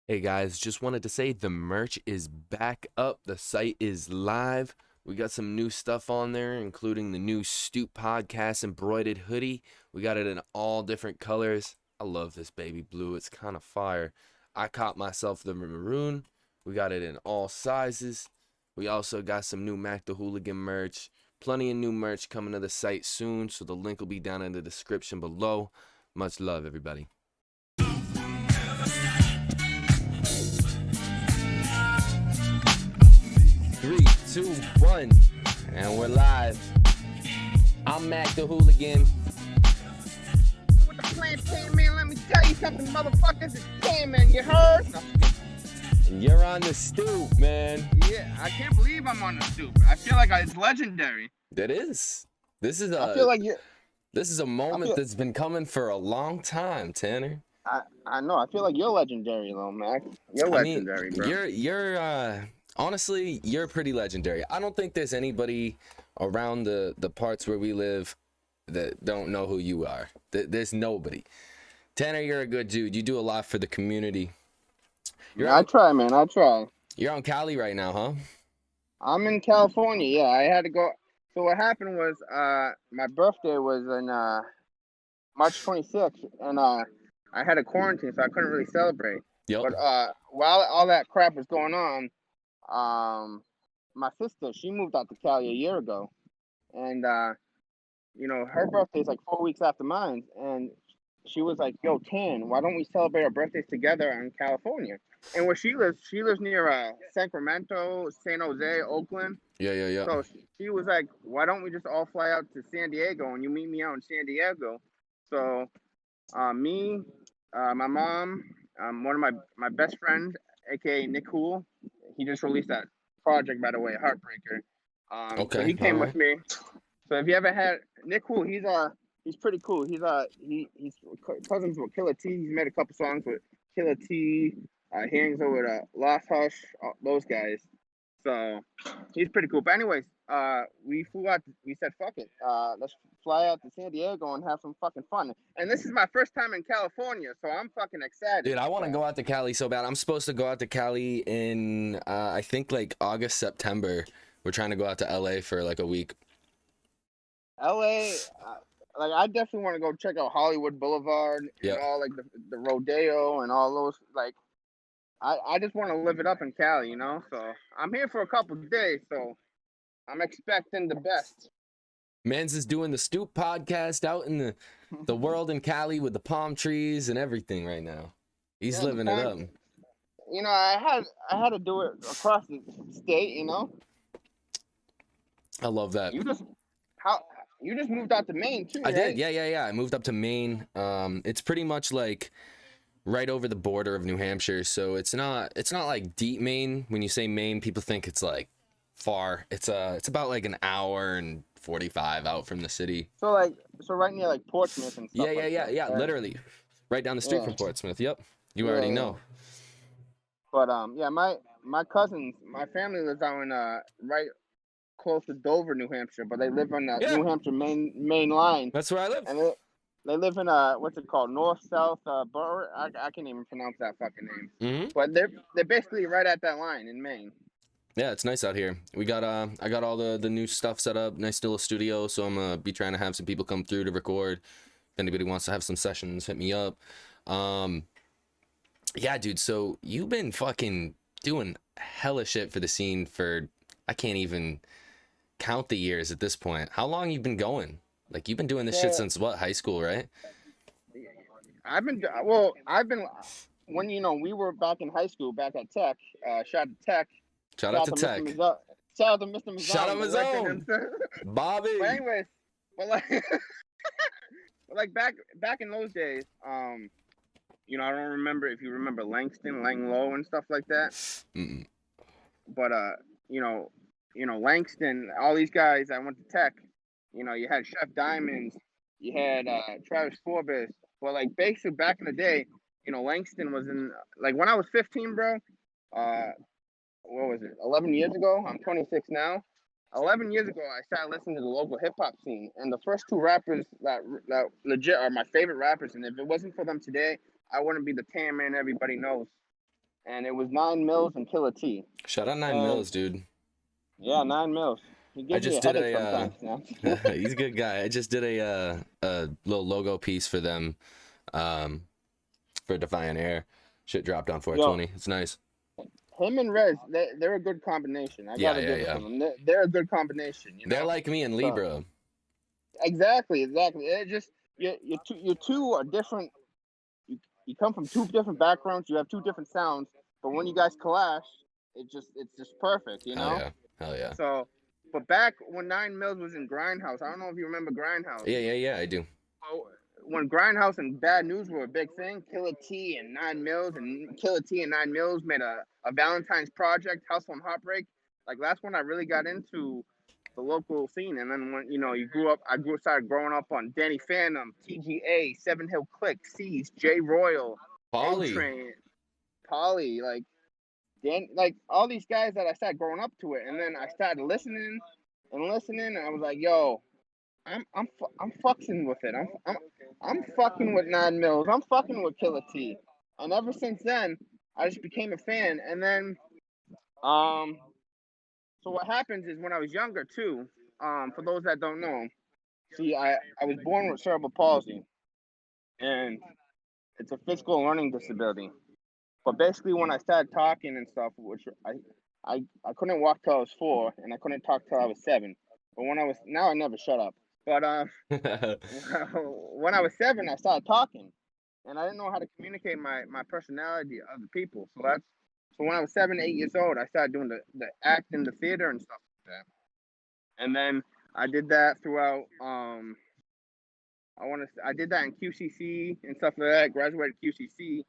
Hey guys, just wanted to say the merch is back up. The site is live. We got some new stuff on there, including the new Stoop podcast embroidered hoodie. We got it in all different colors. I love this baby blue. It's kind of fire. I caught myself the maroon. We got it in all sizes. We also got some new Mac the Hooligan merch. Plenty of new merch coming to the site soon, so the link will be down in the description below. Much love, everybody. 3, 2, 1, and we're live. I'm Mac the Hooligan. With the plan, TanMan, let me tell you something, motherfuckers. It's TanMan, you heard? And you're on the Stoop, man. Yeah, I can't believe I'm on the Stoop. I feel like it's legendary. That is. This is I feel like a moment that's been coming for a long time, Tanner. I know. I feel like you're legendary, little Mac. You're legendary, bro. You're honestly, you're pretty legendary. I don't think there's anybody around the parts where we live that don't know who you are. There's nobody. Tanner, you're a good dude. You do a lot for the community. I try, man. I try. You're on Cali right now, huh? I'm in California. Yeah, I had to go. So what happened was, my birthday was in March 26th, and I had a quarantine, so I couldn't really celebrate. Yep. But while all that crap was going on, my sister, she moved out to Cali a year ago, and her birthday's like 4 weeks after mine, and she was like, "Yo, Tan, why don't we celebrate our birthdays together in California?" And where she lives near Sacramento, San Jose, Oakland. Yeah. So she was like, "Why don't we just all fly out to San Diego and you meet me out in San Diego?" So me, my mom, one of my best friends, aka Nick Cool, he just released that project, by the way, Heartbreaker. So Okay. he All came with right. me. So if you ever had Nick Cool, he's pretty cool. He's cousins with Killer T. He's made a couple songs with Killer T. He hangs over with Lost Hush, those guys. So he's pretty cool. But anyways, we flew out. We said, "Fuck it, let's fly out to San Diego and have some fucking fun." And this is my first time in California, so I'm fucking excited. Dude, I want to So, go out to Cali so bad. I'm supposed to go out to Cali in, I think like August, September. We're trying to go out to LA for like a week. LA, like I definitely want to go check out Hollywood Boulevard Yeah. and all like the rodeo and all those. Like I just want to live it up in Cali, you know. So I'm here for a couple of days, so I'm expecting the best. Mans is doing the Stoop podcast out in the world in Cali with the palm trees and everything right now. He's Yeah, living it up. You know, I had to do it across the state. You know, I love that. you just moved out to Maine too, I right? did. Yeah. I moved up to Maine. It's pretty much like right over the border of New Hampshire, so it's not like deep Maine. When you say Maine, people think it's like far. It's about like an hour and 45 out from the city. So right near like Portsmouth and stuff. Yeah. Right? Literally, right down the street from Portsmouth. Yep, you already know. But yeah, my cousins, my family lives out in right close to Dover, New Hampshire, but they live on the New Hampshire main line. That's where I live. And they live in what's it called, north south borough. I can't even pronounce that fucking name. Mm-hmm. But they're basically right at that line in Maine. Yeah, it's nice out here. We got I got all the new stuff set up. Nice little studio, so I'm gonna be trying to have some people come through to record. If anybody wants to have some sessions, hit me up. Yeah, dude. So you've been fucking doing hella shit for the scene for I can't even count the years at this point. How long you been going? Like you've been doing this shit since what? High school, right? I've been when we were back in high school, back at Tech. Shout out to Tech. Shout out to Tech. Shout out to Mr. Mazon. Shout out Mazon. Bobby. But anyways, but like back in those days, I don't remember if you remember Langston, Lang Low, and stuff like that. Mm-mm. But Langston, all these guys. I went to Tech. You had Chef Diamonds, you had Travis Forbes. Well, like basically back in the day, Langston was in like when I was 15, bro. What was it? 11 years ago. I'm 26 now. 11 years ago, I started listening to the local hip hop scene, and the first two rappers that legit are my favorite rappers. And if it wasn't for them today, I wouldn't be the TanMan everybody knows. and it was 9 mils and Killer T. Shout out Nine And Mills, dude. yeah, 9 mils. He I gives me a just did headache a sometimes now. he's a good guy. I just did a little logo piece for them, um, for Defiant Air. Shit dropped on Yo, 420. It's nice. him and Rez, they're a good combination. I Yeah, gotta yeah, give it to yeah. them. They're a good combination, you They're know. like me and So Libra. exactly. It just you two are different. You come from two different backgrounds. You have two different sounds, but when you guys clash, it's just perfect, you Hell know. yeah. Hell yeah. So, but back when 9 mils was in Grindhouse, I don't know if you remember Grindhouse. Yeah, yeah, yeah, I do. Oh, when Grindhouse and Bad News were a big thing, Killer T and 9 mils and Killer T and 9 mils made a Valentine's project, Hustle and Heartbreak. Like that's when I really got into the local scene. And then when you grew up, started growing up on Danny Phantom, TGA, Seven Hill Click, C's, J Royal, A Polly. Train, Polly, like all these guys that I started growing up to it. And then I started listening and listening, and I was like, yo, I'm fucking with it. I'm fucking with 9 mils. I'm fucking with Killer T. And ever since then, I just became a fan. And then um, so what happens is when I was younger too. For those that don't know, see, I was born with cerebral palsy, and it's a physical learning disability. But basically, when I started talking and stuff, which I couldn't walk till I was 4, and I couldn't talk till I was 7. But when I was now, I never shut up. But when I was 7, I started talking, and I didn't know how to communicate my personality to other people. So when I was 7, 8 years old, I started doing the act in the theater and stuff like that. And then I did that throughout. I did that in QCC and stuff like that. Graduated QCC,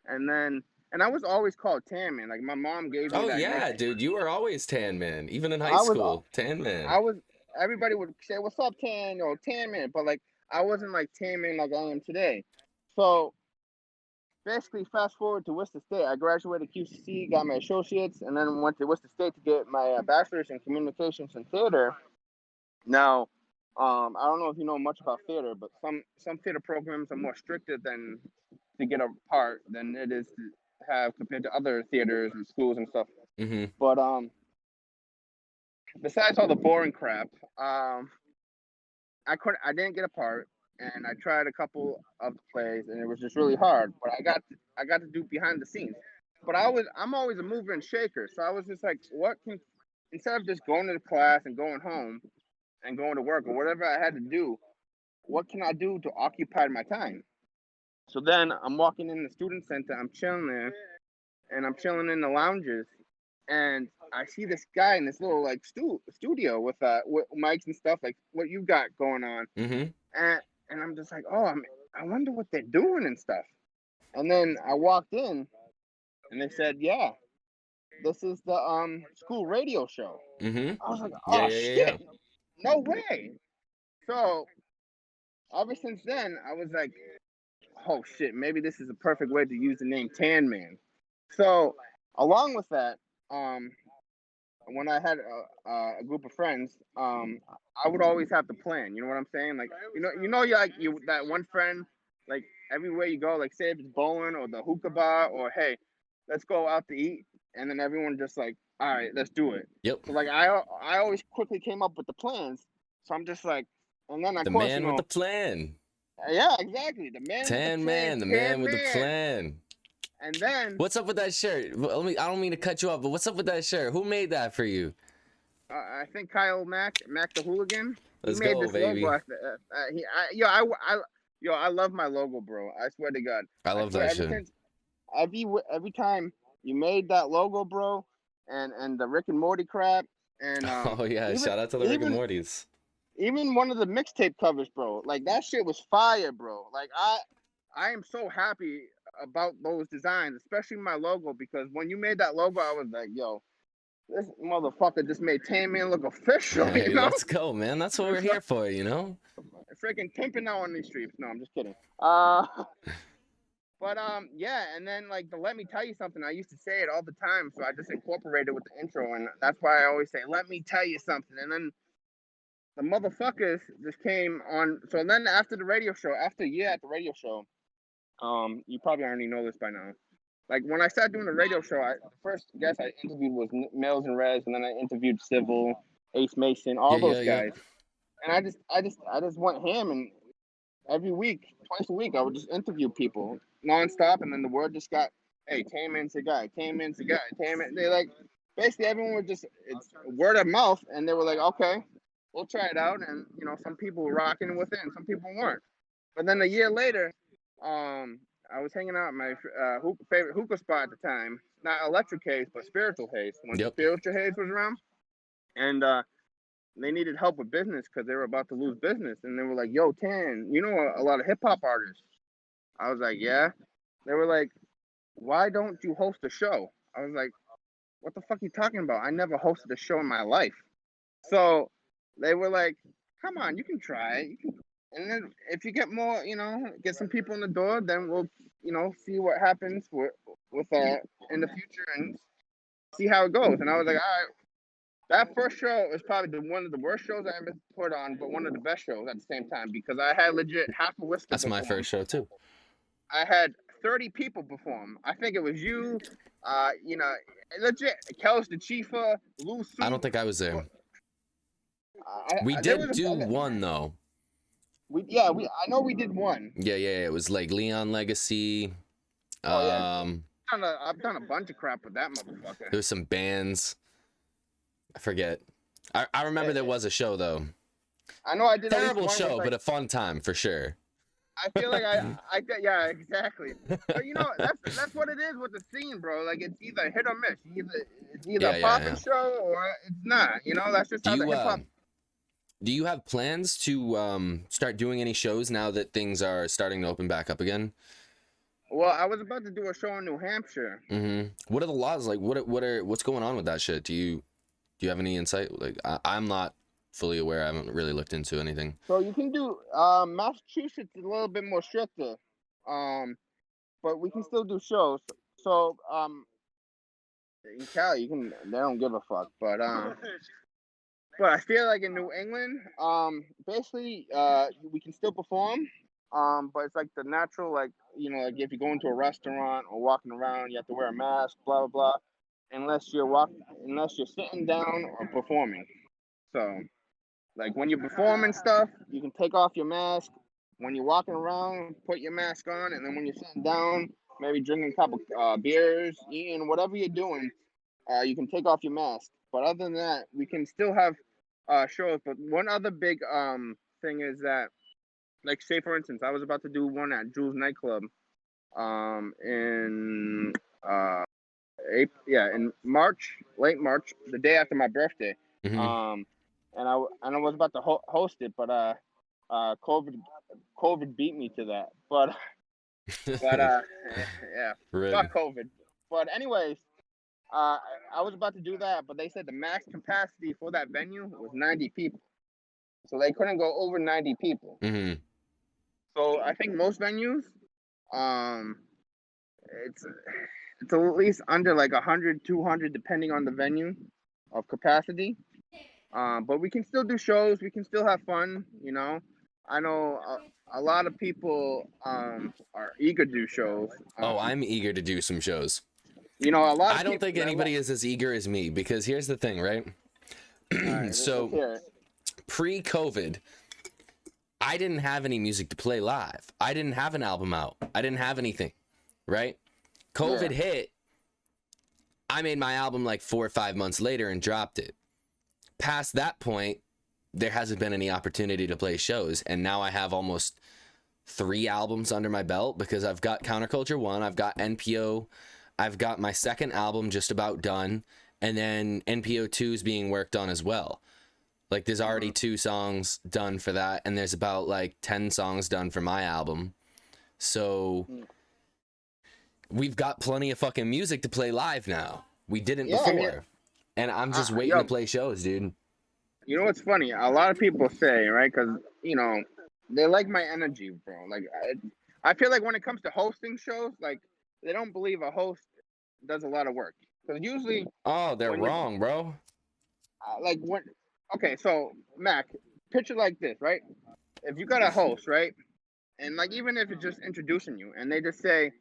and then and I was always called TanMan. Like my mom gave me Oh that yeah, nickname. dude, you were always Tan Man, even in high I was school. Tan Man. I was everybody would say, "What's up, Tan?" or "Tan Man," but like I wasn't like Tan Man like I am today. So basically, fast forward to Worcester State. I graduated QCC, got my associates, and then went to Worcester State to get my bachelor's in communications and theater. Now, I don't know if you know much about theater, but some theater programs are more stricter than to get a part than it is to have compared to other theaters and schools and stuff. Mm-hmm. But besides all the boring crap, I didn't get a part, and I tried a couple of plays, and it was just really hard. But I got to do behind the scenes. But I'm always a mover and shaker, so I was just like, what can instead of just going to the class and going home and going to work or whatever I had to do, what can I do to occupy my time? So then I'm walking in the student center, I'm chilling there, and I'm chilling in the lounges, and I see this guy in this little like studio with mics and stuff like what you got going on, Mm-hmm. and I'm just like, oh, I wonder what they're doing and stuff. And then I walked in, and they said, yeah, this is the school radio show. Mm-hmm. I was like, Yeah, oh yeah, yeah, yeah. shit, no way. So ever since then, I was like, oh shit, maybe this is a perfect way to use the name TanMan. So along with that, um, when I had a group of friends, I would always have to plan. You know what I'm saying? Like, you like you that one friend, like everywhere you go, like say if it's bowling or the hookah bar, or hey, let's go out to eat, and then everyone just like, all right, let's do it. Yep. So like I always quickly came up with the plans. So I'm just like, and then of The course man with the plan. yeah, exactly, the man with the Tan plan, Man, the man Tan with the Man, plan. and then What's up with that shirt? I don't mean to cut you off, but what's up with that shirt? Who made that for you? I think Kyle Mack the hooligan. He Let's made go, this logo baby. after. Yo, I love my logo, bro. I swear to God. I I love swear that shit. every time you made that logo, bro, and the Rick and Morty crap, and Oh yeah, even shout out to the Rick and even Mortys. even one of the mixtape covers, bro. Like that shit was fire, bro. Like I am so happy about those designs, especially my logo, because when you made that logo, I was like, yo, this motherfucker just made TanMan look official, Hey, let's go, man. That's what we're It's like here for, you know? freaking pimping out on these streets. No, I'm just kidding. But yeah, and then like the "Let me tell you something," I used to say it all the time, so I just incorporated with the intro, and that's why I always say, "Let me tell you something," and then the motherfuckers just came on. So then after the radio show, after a year at the radio show, you probably already know this by now, like when I started doing the radio show, the first guest I interviewed was Mills and Rez, and then I interviewed Civil, Ace Mason, all Yeah, those yeah, yeah. guys. And I just went ham, and every week, twice a week, I would just interview people nonstop, and then the word just got, hey, TanMan's the guy, TanMan's the guy, TanMan. They like basically everyone would just it's word of mouth, and they were like, okay, we'll try it out, and some people were rocking with it, and some people weren't. But then a year later, I was hanging out at my favorite hookah spot at the time, not Electric Haze, but Spiritual Haze, when Yep. Spiritual Haze was around, and they needed help with business because they were about to lose business, and they were like, "Yo, Tan, you know a lot of hip hop artists." I was like, "Yeah." They were like, "Why don't you host a show?" I was like, "What the fuck are you talking about? I never hosted a show in my life." So they were like, "Come on, you can try it. And then if you get more, get some people in the door, then we'll, see what happens with in the future and see how it goes." And I was like, "All right." That first show was probably one of the worst shows I ever put on, but one of the best shows at the same time because I had legit half a whisker That's my perform. first show too. I had 30 people perform. I think it was you, legit, Kels the Chifa, Lou I don't Soup. think I was there. We There did was do one though. I know we did one. Yeah, yeah, it was like Leon Legacy. Oh yeah, I've done a bunch of crap with that motherfucker. There was some bands. I forget. I remember there was a show though. I know I did Terrible at least one show, with, but a fun time for sure. I feel like yeah, exactly. But that's what it is with the scene, bro. Like it's either hit or miss. It's either Yeah, a yeah, popping yeah. show or it's not. That's just how the hip hop. Do you have plans to start doing any shows now that things are starting to open back up again? Well, I was about to do a show in New Hampshire. Mm-hmm. What are the laws like? What's going on with that shit? Do you have any insight? Like I'm not fully aware. I haven't really looked into anything. So you can do Massachusetts is a little bit more stricter, but we can still do shows. So in Cali, they don't give a fuck, but I feel like in New England, basically, we can still perform, but it's like the natural, like like if you go into a restaurant or walking around, you have to wear a mask, blah blah blah, unless you're sitting down or performing. So, like when you're performing stuff, you can take off your mask. When you're walking around, put your mask on, and then when you're sitting down, maybe drinking a couple beers, eating whatever you're doing, you can take off your mask. But other than that, we can still have shows. But one other big thing is that, like, say for instance, I was about to do one at Jules nightclub in in March, late March, the day after my birthday. Mm-hmm. And I was about to host it, but COVID beat me to that. But yeah, fuck COVID. But anyways, I was about to do that, but they said the max capacity for that venue was 90 people, so they couldn't go over 90 people. Mm-hmm. So I think most venues, it's at least under like 100, 200, depending on the venue of capacity. But we can still do shows. We can still have fun. I know a lot of people are eager to do shows. I'm eager to do some shows. A lot of I don't think anybody is as eager as me because here's the thing, right? So pre-COVID, I didn't have any music to play live. I didn't have an album out. I didn't have anything, right? COVID hit. I made my album like 4 or 5 months later and dropped it. Past that point, there hasn't been any opportunity to play shows, and now I have almost 3 albums under my belt because I've got Counterculture 1, I've got NPO, I've got my second album just about done, and then NPO 2 is being worked on as well. Like there's already 2 songs done for that, and there's about like 10 songs done for my album. So we've got plenty of fucking music to play live now. We didn't before. And I'm just waiting to play shows, dude. You know what's funny? A lot of people say, right? Because, they like my energy, bro. Like, I feel like when it comes to hosting shows, like, they don't believe a host does a lot of work. Because usually... Oh, they're wrong, bro. Okay, so, Mac, picture like this, right? If you got a host, right? And, like, even if it's just introducing you, and they just say,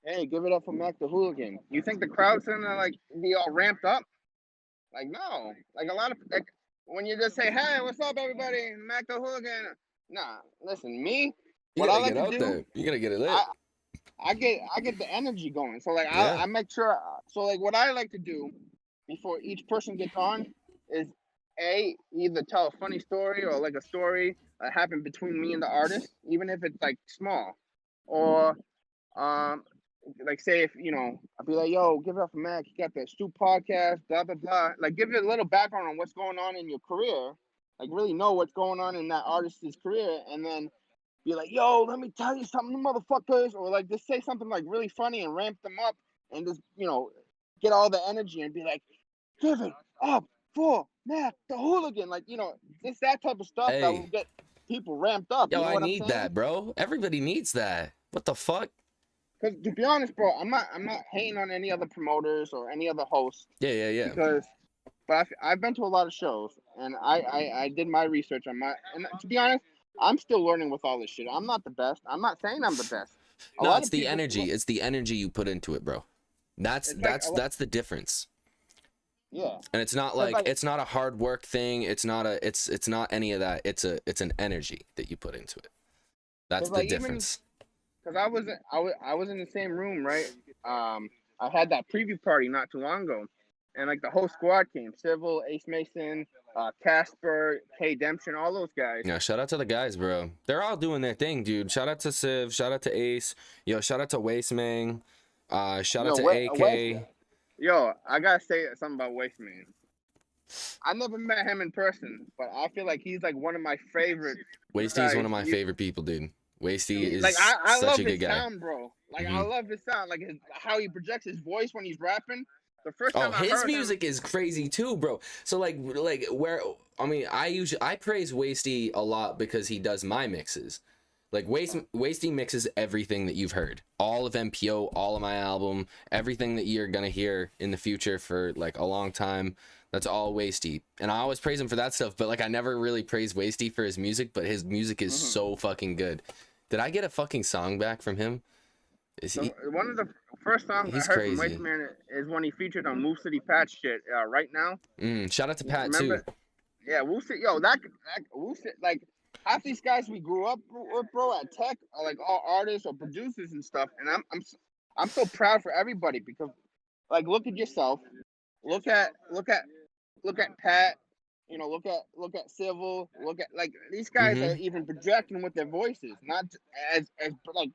hey, give it up for Mac the Hooligan. You think the crowd's gonna like be all ramped up? Like no, like a lot of like when you just say, "Hey, what's up, everybody? Mac the Hooligan." Nah, listen, me, You what I gotta like get to out do, there. You gotta get it lit. I I get the energy going. So like Yeah. I make sure. So like what I like to do before each person gets on is either tell a funny story or like a story that happened between me and the artist, even if it's like small, or um like say if I'll be like, yo, give it up for Mac. You got the Stoop podcast, blah blah blah. Like give it a little background on what's going on in your career. Like really know what's going on in that artist's career, and then be like, yo, let me tell you something, motherfuckers, or like just say something like really funny and ramp them up, and just get all the energy and be like, give it up for Mac the Hooligan, like just that type of stuff that will Hey, get people ramped up. yo, You know I what I'm need saying? that, bro. Everybody needs that. What the fuck? Because to be honest, bro, I'm not hating on any other promoters or any other hosts Yeah, yeah, yeah. because, but I've been to a lot of shows and I did my research on and to be honest, I'm still learning with all this shit. I'm not the best. I'm not saying I'm the best. A No, lot it's of the people, energy. It's the energy you put into it, bro. That's it's like that's that's the difference. yeah, And it's not because like like it's not a hard work thing. It's not any of that. It's an energy that you put into it. That's because the like even difference. because I was in the same room, right? I had that preview party not too long ago, and like the whole squad came: Civil, Ace Mason, Casper, K Demption, all those guys. Yeah, shout out to the guys, bro. They're all doing their thing, dude. Shout out to Civ, shout out to Ace, yo, shout out to Wastemang, shout out Yo, to West, AK. yo, I gotta say something about Waste Man. I never met him in person, but I feel like he's like one of my favorites. Wasty one Besides, of my favorite people, dude. Wasty like is I such love a good his guy. sound, bro. Like I Hmm. love his sound, like how he projects his voice when he's rapping. The first Oh, time I his heard him, music is crazy too, bro. So like where I mean, I praise Wasty a lot because he does my mixes. Like Wasty mixes everything that you've heard. All of MPO, all of my album, everything that you're gonna hear in the future for like a long time. That's all Wasty. And I always praise him for that stuff, but like I never really praise Wasty for his music, but his music is mhm. so fucking good. Did I get a fucking song back from him? Is So he one of the first songs I he's heard from crazy. Waste Man is when he featured on Move City Patch shit. Right now, Shout out to you Pat too. remember? Yeah, Wu City, yo, that Wu City, like half these guys we grew up with, bro, at Tech are like all artists or producers and stuff, and I'm so proud for everybody because like look at yourself, look at Pat, look at Civil, look at like these guys are Mm-hmm. even projecting with their voices, not as like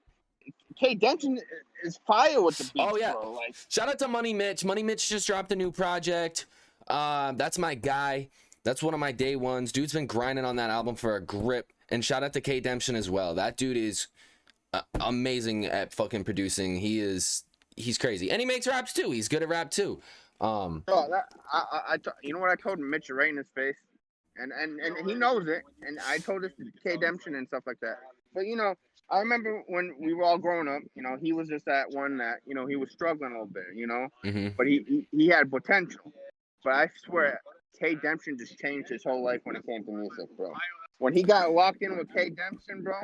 K Denton is fire with the Oh beats, yeah. bro. Like Shout out to Money Mitch. Money Mitch just dropped a new project. That's my guy. That's one of my day ones. Dude's been grinding on that album for a grip. And shout out to K Demption as well. That dude is amazing at fucking producing. He's crazy. And he makes raps too. He's good at rap too. oh, you know what I told Mitch right in his face, and he knows it, and I told this to K Demption and stuff like that. But I remember when we were all growing up, he was just that one that he was struggling a little bit, mhm. but he had potential. But I swear, K Demption just changed his whole life when it came to music, bro. When he got locked in with K Demption, bro,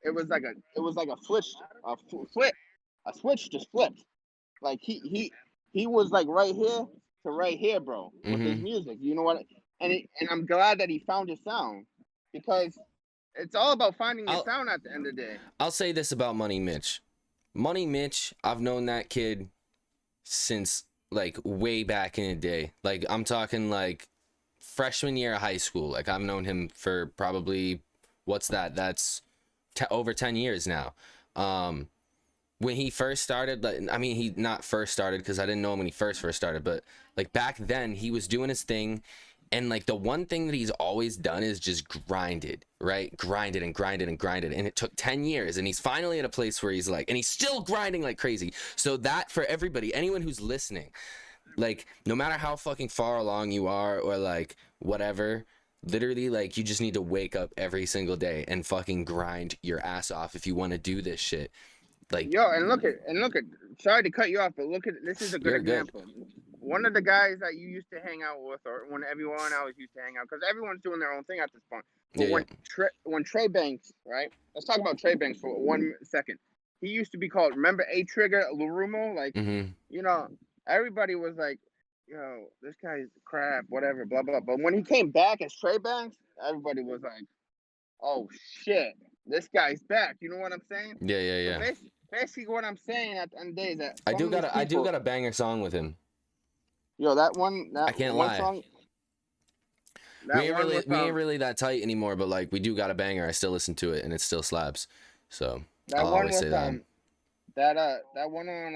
it was like a flip, a switch just flipped. Like he was like right here to right here, bro, with his Mhm. music. You know what? And I'm glad that he found his sound because it's all about finding your I'll sound at the end of the day. I'll say this about Money Mitch. Money Mitch, I've known that kid since like way back in the day. Like I'm talking like freshman year of high school. Like I've known him for probably what's that? That's over 10 years now. When he first started, like, I mean, he not first started because I didn't know him when he first started, but like back then he was doing his thing. And like the one thing that he's always done is just grinded, right? Grinded and grinded and grinded. And it took 10 years. And he's finally at a place where he's like, and he's still grinding like crazy. So that for everybody, anyone who's listening, like no matter how fucking far along you are or like whatever, literally like you just need to wake up every single day and fucking grind your ass off if you want to do this shit. Like Yo, and look at. Sorry to cut you off, but look at this is a good you're good. example. One of the guys that you used to hang out with, or when everyone else used to hang out, because everyone's doing their own thing at this point. Yeah, But yeah. when Trey Banks, right? Let's talk about Trey Banks for 1 second. he used to be called, remember A Trigger Larumo? Like, Mm-hmm. you know, everybody was like, yo, this guy's crap, whatever, blah blah. But when he came back as Trey Banks, everybody was like, oh shit, this guy's back. You know what I'm saying? Yeah, yeah, So yeah. basically what I'm saying at the end of the day is that I some do of these got people, a banger song with him. yo, I can't lie. song, that one with We ain't really that tight anymore, but like we do got a banger. I still listen to it and it still slaps. So that I'll one always say with that. that one on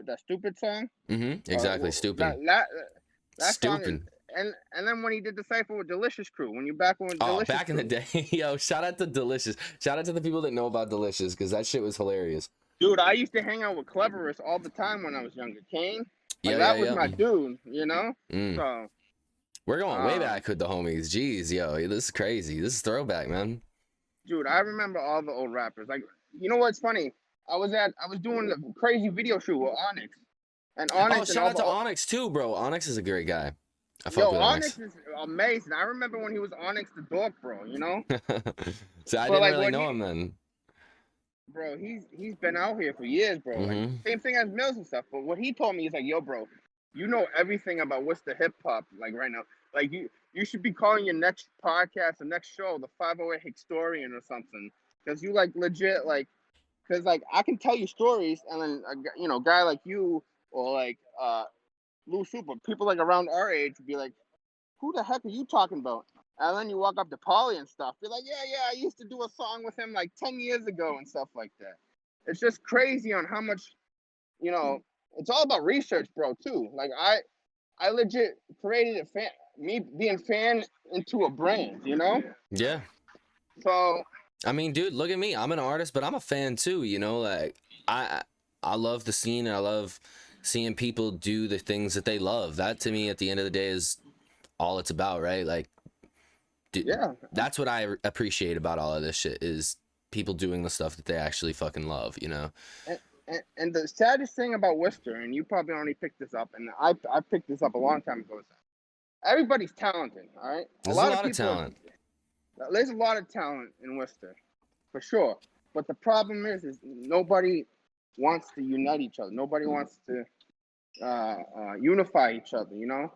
that stupid song. Mm-hmm. Exactly. That Stooping. that song is, Stooping. and then when he did the cipher with Delicious Crew, when you back with Oh, Delicious back in the Crew, day, yo, shout out to Delicious. Shout out to the people that know about Delicious because that shit was hilarious. dude, I used to hang out with Cleverest all the time when I was younger. Kane, like Yeah, yeah, that was yeah. my dude, you know. Mm. So, We're going way um, back with the homies. Jeez, yo, this is crazy. This is throwback, man. dude, I remember all the old rappers. Like, you know what's funny? I was doing the crazy video shoot with Onyx, and Oh, Onyx and shout all out the to Onyx too, bro. Onyx is a great guy. I fuck yo, with Onyx Onyx. is amazing. I remember when he was Onyx the dog, bro. You know, So I but didn't like really what know he, him then. bro, he's been out here for years, bro. Like Mm-hmm. same thing as Mills and stuff. But what he told me is like, yo, bro, you know everything about what's the hip hop like right now. Like you should be calling your next podcast, the next show, the 508 Historian or something, because you like legit like, because like I can tell you stories, and then guy like you or like Lou Super, people like around our age would be like, who the heck are you talking about? And then you walk up to Polly and stuff. You're like, yeah, I used to do a song with him like 10 years ago and stuff like that. It's just crazy on how much, you know, it's all about research, bro, too. Like, I legit created a fan, me being fan into a brand, you know? Yeah. So, I mean, dude, look at me. I'm an artist, but I'm a fan too. You know, like I I love the scene. And I love seeing people do the things that they love. That to me, at the end of the day, is all it's about, right? Like, yeah. that's what I appreciate about all of this shit is people doing the stuff that they actually fucking love. You know? And the saddest thing about Worcester, and you probably already picked this up, and I picked this up a long time ago, is that everybody's talented, all right? A There's a lot of lot of people are, talent. there's a lot of talent in Worcester, for sure. But the problem is nobody wants to unite each other. Nobody wants to unify each other. You know,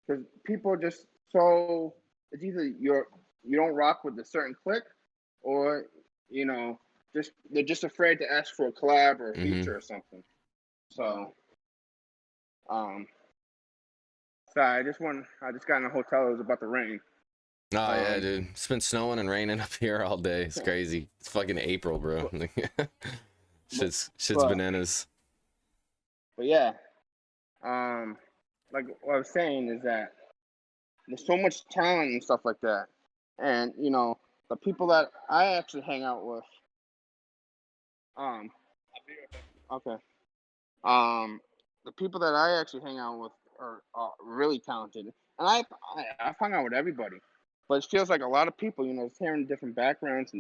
because people are just so. It's either you don't rock with a certain clique, or you know, just they're just afraid to ask for a collab or a Mm-hmm. feature or something. So, um, sorry, I just got in a hotel. It was about to rain. Oh yeah, Um, dude. It's been snowing and raining up here all day. It's crazy. It's fucking April, bro. but but Shit's but, bananas. but yeah. Like what I was saying is that there's so much talent and stuff like that, and the people that I actually hang out with, um, okay, the people that I actually hang out with are really talented, and I've hung out with everybody, but it feels like a lot of people, just hearing different backgrounds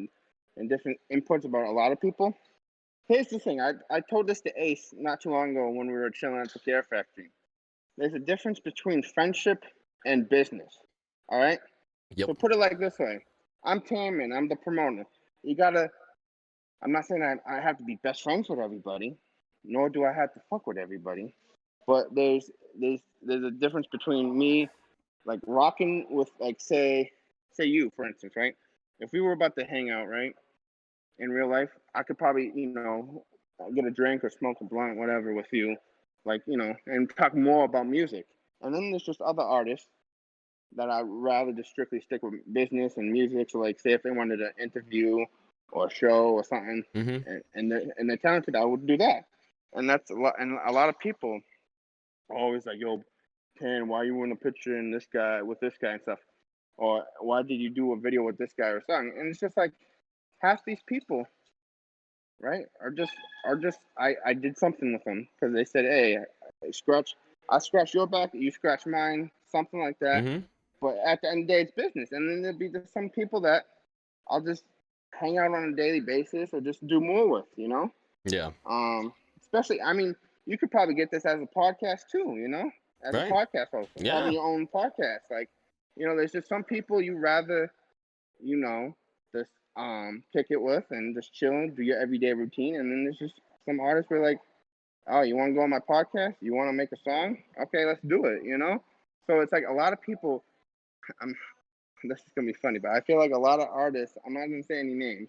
and different inputs about a lot of people. Here's the thing, I told this to Ace not too long ago when we were chilling at the Care Factory. There's a difference between friendship and business. All right. Yep. So put it like this way: I'm TanMan. I'm the promoter. You gotta. I'm not saying I have to be best friends with everybody, nor do I have to fuck with everybody. But there's a difference between me, like rocking with, like, say you, for instance, right? If we were about to hang out, right, in real life, I could probably get a drink or smoke a blunt, whatever, with you, like, and talk more about music. And then there's just other artists that I'd rather just strictly stick with business and music. So, like, say if they wanted an interview or a show or something, Mm-hmm. and they're talented, I would do that. And that's a lot. And a lot of people are always like, "Yo, Ken, why you in a picture in this guy with this guy and stuff?" Or why did you do a video with this guy or something? And it's just like half these people, right, are just I did something with them because they said, "Hey, I scratch your back, you scratch mine," something like that. Mm-hmm. But at the end of the day, it's business. And then there'll be just some people that I'll just hang out on a daily basis or just do more with. Yeah. Especially, I mean, you could probably get this as a podcast too, as a Right. podcast host, having Yeah. your own podcast. Like, there's just some people you rather, you know, just kick it with and just chilling, do your everyday routine. And then there's just some artists were like, oh, you want to go on my podcast? You want to make a song? Okay, let's do it. So it's like a lot of people. I'm This is gonna be funny, but I feel like a lot of artists. I'm not gonna say any names,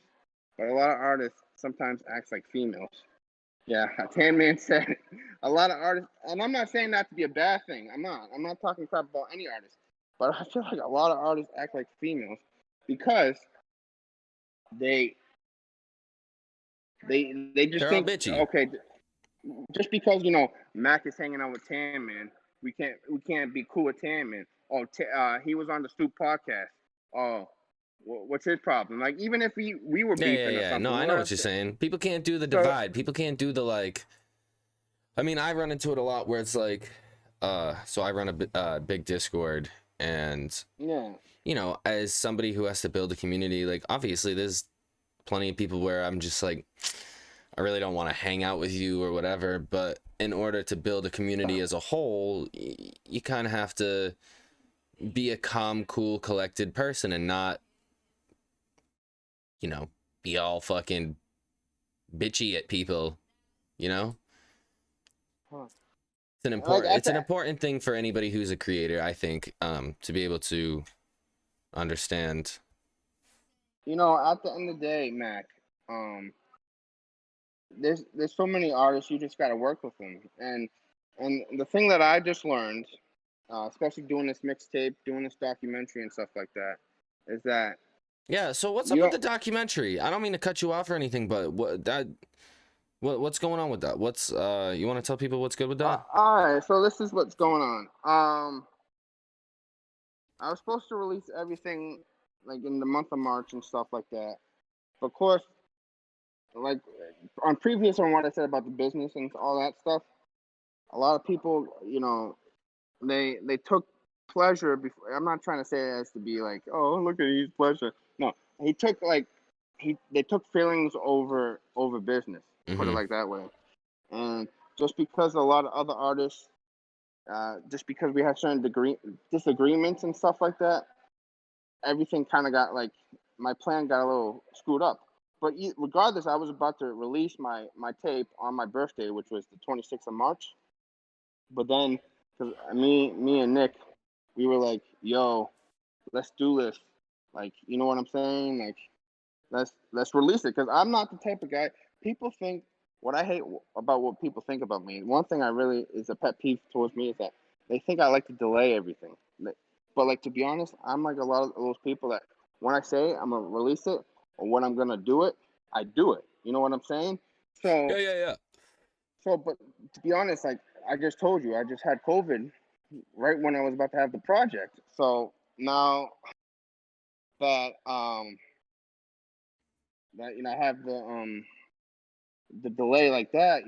but a lot of artists sometimes act like females. Yeah, TanMan said a lot of artists, and I'm not saying that to be a bad thing. I'm not. I'm not talking crap about any artist, but I feel like a lot of artists act like females because they they just They're all think, bitchy. okay, just because Mac is hanging out with TanMan, we can't be cool with TanMan. Oh, he was on the Stoop podcast. Oh, what's his problem? Like, even if we were Yeah, yeah, beefing or yeah. something, No, you I know know what what I'm you're saying? saying. People can't do the So divide. People can't do the like. I mean, I run into it a lot where it's like, so I run a big Discord, and yeah, as somebody who has to build a community, like obviously there's plenty of people where I'm just like, I really don't want to hang out with you or whatever, but in order to build a community as a whole, you kind of have to be a calm, cool, collected person and not, be all fucking bitchy at people, you know? huh. It's an Like important at it's the an important thing for anybody who's a creator, I think, to be able to understand. at the end of the day, Mac, um, there's so many artists. You just got to work with them. And the thing that I just learned, especially doing this mixtape, doing this documentary and stuff like that, is that Yeah, so what's you up with don't. the documentary? I don't mean to cut you off or anything, but what's going on with that? What's you want to tell people what's good with that? All right, so this is what's going on. I was supposed to release everything like in the month of March and stuff like that. Of course, like on what I said about the business and all that stuff, a lot of people, they took pleasure. Before, I'm not trying to say it as to be like, oh, look at his pleasure. No, he took like they took feelings over business. Put it Mm-hmm. like that way. And just because a lot of other artists, just because we have certain disagreements and stuff like that, everything kind of got like my plan got a little screwed up. But regardless, I was about to release my tape on my birthday, which was the 26th of March. But then, cause me and Nick, we were like, "Yo, let's do this." Like, you know what I'm saying? Like, let's release it. Cause I'm not the type of guy. People think what I hate about what people think about me. One thing I really is a pet peeve towards me is that they think I like to delay everything. But like, to be honest, I'm like a lot of those people that when I say I'm gonna release it or when I'm gonna do it, I do it. You know what I'm saying? Yeah, So yeah, yeah. but to be honest, like I just told you, I just had COVID right when I was about to have the project. So now that I have the delay like that,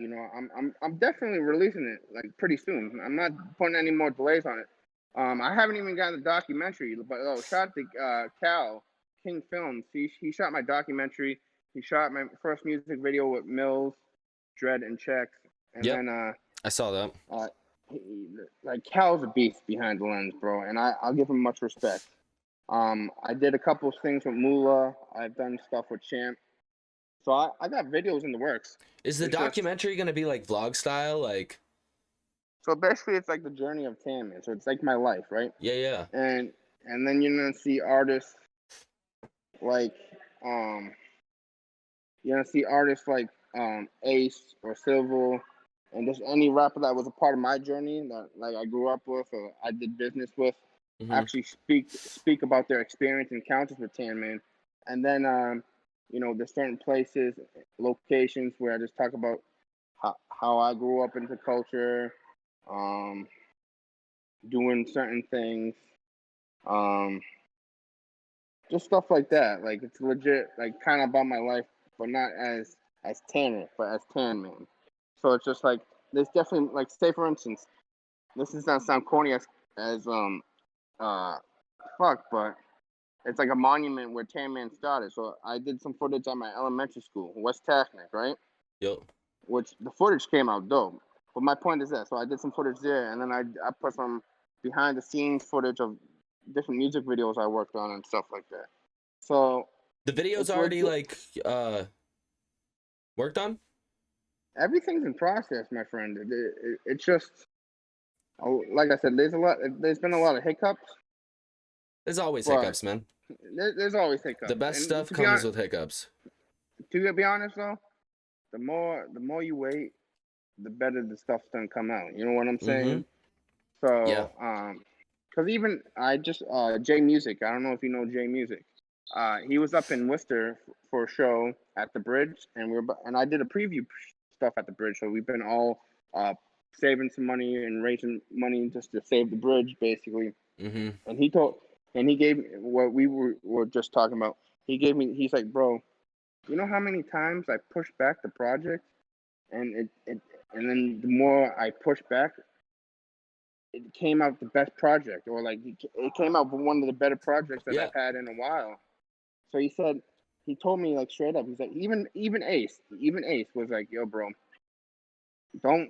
I'm definitely releasing it like pretty soon. I'm not putting any more delays on it. I haven't even gotten the documentary, but shout out to Cal King Films. He shot my documentary. He shot my first music video with Mills, Dread, and Checks, and Yep, then I saw that. uh, like Cal's a beast behind the lens, bro, and I'll give him much respect. I did a couple of things with Mula. I've done stuff with Champ. So I got videos in the works. Is the It's just documentary gonna be like vlog style? Like, so basically it's like the journey of TanMan. So it's like my life, right? yeah, yeah. And then you're gonna see artists like um Ace or Civil and just any rapper that was a part of my journey that like I grew up with or I did business with Mm-hmm. actually speak about their experience and encounters with TanMan. And then there's certain places, locations where I just talk about how I grew up into culture, um, doing certain things, um, just stuff like that. Like it's legit, like kind of about my life, but not as Tanner, but as TanMan. So it's just like there's definitely like say for instance, this is not sound corny as uh fuck, but it's like a monument where TanMan started. So I did some footage at my elementary school, West Technic, right? Yo. Which the footage came out dope. But my point is that so I did some footage there, and then I put some behind the scenes footage of different music videos I worked on and stuff like that. So The video's It's already legit. like worked on. Everything's in process, my friend. It's just, like I said, there's been a lot of hiccups, There's always but hiccups, man. there's always The hiccups. best And stuff comes with hiccups. to be honest though, the more you wait, the better the stuff's gonna come out. You know what I'm Mm-hmm. saying? Yeah. So, cause even I just J Music. I don't know if you know J Music. He was up in Worcester for a show at the bridge, and and I did a preview stuff at the bridge. So we've been all uh, saving some money and raising money just to save the bridge, basically. Mm-hmm. And he gave me what we were just talking about. He's like, bro, you know how many times I pushed back the project, and and then the more I pushed back, it came out the best project, or like it came out one of the better projects that Yeah. I've had in a while. So he told me like straight up, he's like, even Ace was like, yo, bro, don't